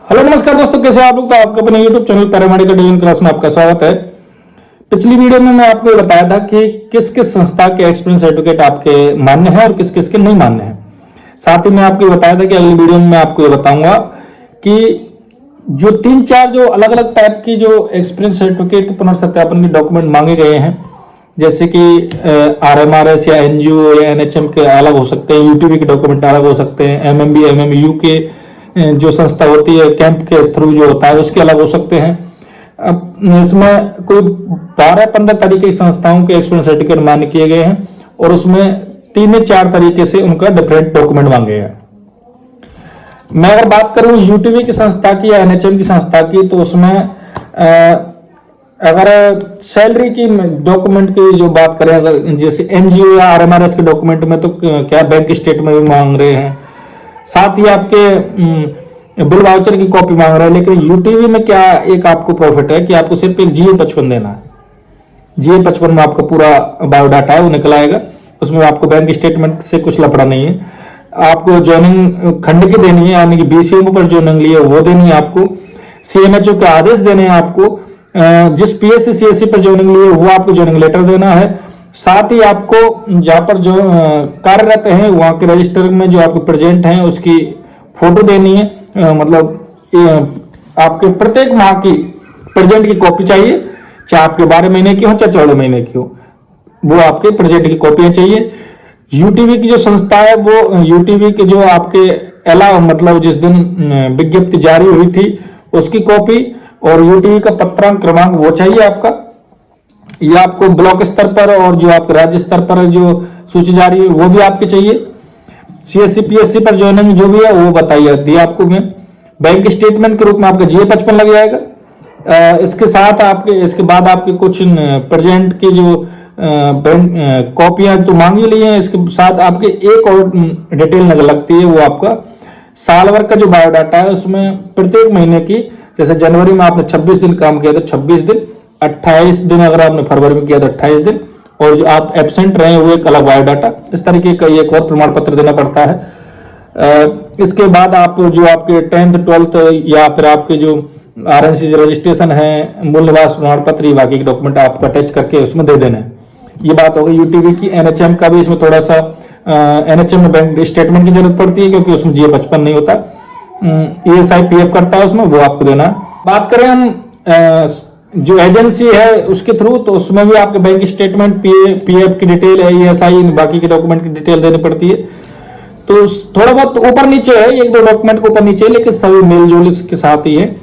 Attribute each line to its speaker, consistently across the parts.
Speaker 1: Hello नमस्कार दोस्तों, कैसे हैं आप लोग। तो आपका अपने YouTube channel paramedical division class में आपका स्वागत है। पिछली वीडियो में मैं आपको बताया था कि किस किस संस्था के एक्सपीरियंस सर्टिफिकेट आपके मान्य है और किस किस के नहीं मान्य है। साथ ही मैं आपको बताया था कि अगली वीडियो में मैं आपको ये बताऊंगा कि जो 3-4 जो अलग अलग टाइप की जो एक्सपीरियंस सर्टिफिकेट के पुनर्सत्यापन के डॉक्यूमेंट मांगे गए हैं, जैसे कि RMRS या NGO या NHM के अलग हो सकते हैं, UTV के डॉक्यूमेंट अलग हो सकते हैं, MMB MMU के जो संस्था होती है कैंप के थ्रू जो होता है उसके अलग हो सकते हैं। अब इसमें कोई 12-15 तरीके की संस्थाओं के एक्सपीरियंस सर्टिफिकेट मान्य किए गए हैं और उसमें 3-4 तरीके से उनका डिफरेंट डॉक्यूमेंट मांगे हैं। मैं अगर बात करूं UTV की संस्था की या NHM की संस्था की, तो उसमें अगर सैलरी की डॉक्यूमेंट की जो बात करें, अगर जैसे NGO या RMRS के डॉक्यूमेंट में तो क्या बैंक स्टेटमेंट भी मांग रहे हैं, साथ ही आपके बिल वाउचर की कॉपी मांग रहे हैं। लेकिन UTV में क्या एक आपको प्रॉफिट है कि आपको सिर्फ एक GA55 देना है। GA55 में आपका पूरा बायोडाटा है वो निकल आएगा, उसमें आपको बैंक स्टेटमेंट से कुछ लफड़ा नहीं है। आपको ज्वाइनिंग खंड की देनी है, यानी कि BCMO पर ज्वाइनिंग ली है वो देनी है, आपको CMHO के आदेश देने हैं, आपको जिस PSC CSC पर ज्वाइनिंग ली है वो आपको ज्वाइनिंग लेटर देना है। साथ ही आपको जहां पर जो कार्यरत हैं वहां के रजिस्टर में जो आपके प्रेजेंट हैं उसकी फोटो देनी है। मतलब आपके प्रत्येक माह की प्रेजेंट की कॉपी चाहिए, चाहे आपके 12 महीने की हो चाहे 14 महीने की हो, वो आपके प्रेजेंट की कॉपियां चाहिए। UTV की जो संस्था है वो UTV के जो आपके अलावा मतलब जिस दिन विज्ञप्ति जारी हुई थी उसकी कॉपी और UTV का पत्रांक क्रमांक वो चाहिए आपका। ये आपको ब्लॉक स्तर पर और जो आपके राज्य स्तर पर जो सूची जारी है वो भी आपके चाहिए। CSC PSC पर ज्वाइनिंग जो भी है वो बताइए दी आपको। मैं बैंक स्टेटमेंट के रूप में आपका GA55 लग जाएगा। इसके साथ आपके इसके बाद आपके कुछ प्रेजेंट की जो बैंक कॉपियां तो मांग ही ली हैं, इसके साथ आपके एक और डिटेल लगती है, वो आपका साल भर का जो बायोडाटा है उसमें प्रत्येक महीने की, जैसे जनवरी में आपने 26 दिन काम किया तो 26 दिन, 28 दिन अगर आपने फरवरी में किया तो 28 दिन, और जो आप एब्सेंट रहे वो एक अलग बायोडाटा, इस तरीके का एक और प्रमाण पत्र देना पड़ता है। इसके बाद आप जो आपके 10th 12th या फिर आपके जो RNC रजिस्ट्रेशन है, मूल निवास प्रमाण पत्र, बाकी के डॉक्यूमेंट आपको अटैच करके उसमें दे देना है। ये बात होगी UTV की। NHM का भी इसमें थोड़ा सा NHM में बैंक स्टेटमेंट की जरूरत पड़ती है क्योंकि उसमें GA55 नहीं होता, ESI PF करता है उसमें, वो आपको देना है। बात करें हम जो एजेंसी है उसके थ्रू, तो उसमें भी आपके बैंक स्टेटमेंट PF की डिटेल है, ESI बाकी के डॉक्यूमेंट की डिटेल देनी पड़ती है। तो थोड़ा बहुत ऊपर नीचे है, 1-2 डॉक्यूमेंट को ऊपर नीचे, लेकिन सभी मेलजोल के साथ ही है।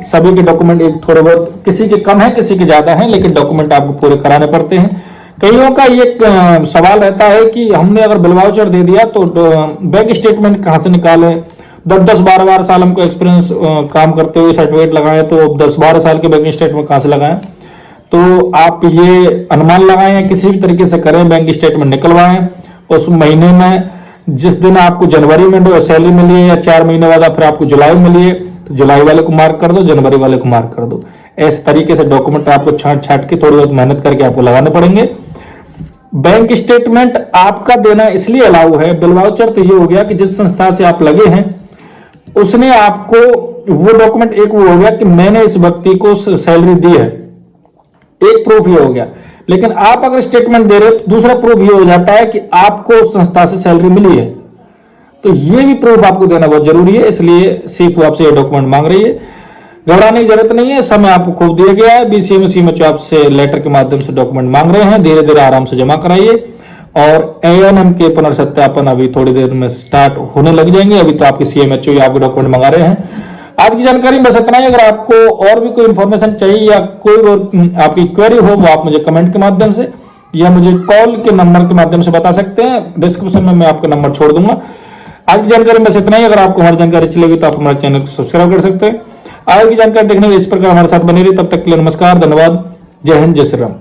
Speaker 1: सभी के डॉक्यूमेंट एक थोड़े बहुत, किसी के कम है किसी के ज्यादा है, लेकिन डॉक्यूमेंट आपको पूरे कराने पड़ते हैं। कईयों का ये सवाल रहता है कि हमने अगर बिल वाउचर दे दिया तो बैंक स्टेटमेंट कहाँ से निकालें। 10-12 साल हमको एक्सपीरियंस काम करते हुए सर्टिफिकेट लगाए, तो 10-12 साल के बैंक स्टेटमेंट कहाँ से लगाएं। तो आप ये अनुमान लगाएं या किसी भी तरीके से करें, बैंक स्टेटमेंट निकलवाएं। उस महीने में जिस दिन आपको जनवरी में सैलरी मिली है या 4 महीने बाद फिर आपको जुलाई मिली है तो जुलाई वाले को मार्क कर दो, जनवरी वाले को मार्क कर दो। इस तरीके से डॉक्यूमेंट आपको छांट के थोड़ी बहुत मेहनत करके आपको लगाने पड़ेंगे। बैंक स्टेटमेंट आपका देना इसलिए अलाउ है, बिल वाउचर तो ये हो गया कि जिस संस्था से आप लगे हैं उसने आपको वो डॉक्यूमेंट, एक वो हो गया कि मैंने इस व्यक्ति को सैलरी दी है, एक प्रूफ ये हो गया। लेकिन आप अगर स्टेटमेंट दे रहे हो तो दूसरा प्रूफ ये हो जाता है कि आपको उस संस्था से सैलरी मिली है, तो ये भी प्रूफ आपको देना बहुत जरूरी है। इसलिए सिर्फ आपसे ये डॉक्यूमेंट मांग रही है, घबराने की जरूरत नहीं है, समय आपको खूब दिया गया है। BCMO CMHO आपसे लेटर के माध्यम से डॉक्यूमेंट मांग रहे हैं, धीरे धीरे आराम से जमा कराइए। और ANM के पुनर्सत्यापन अभी थोड़ी देर में स्टार्ट होने लग जाएंगे, अभी तो आपके CMHO आपके डॉक्यूमेंट मंगा रहे हैं। आज की जानकारी बस इतना ही। अगर आपको और भी कोई इंफॉर्मेशन चाहिए या कोई और आपकी क्वेरी हो वो आप मुझे कमेंट के माध्यम से या मुझे कॉल के नंबर के माध्यम से बता सकते हैं, डिस्क्रिप्शन में मैं आपका नंबर छोड़ दूंगा। आज की जानकारी बस इतना ही। अगर आपको हमारी जानकारी अच्छी लगी तो आप हमारे चैनल को सब्सक्राइब कर सकते हैं। आगे की जानकारी देखने के लिए इस प्रकार हमारे साथ बने रही। तब तक के लिए नमस्कार, धन्यवाद, जय हिंद, जय श्री राम।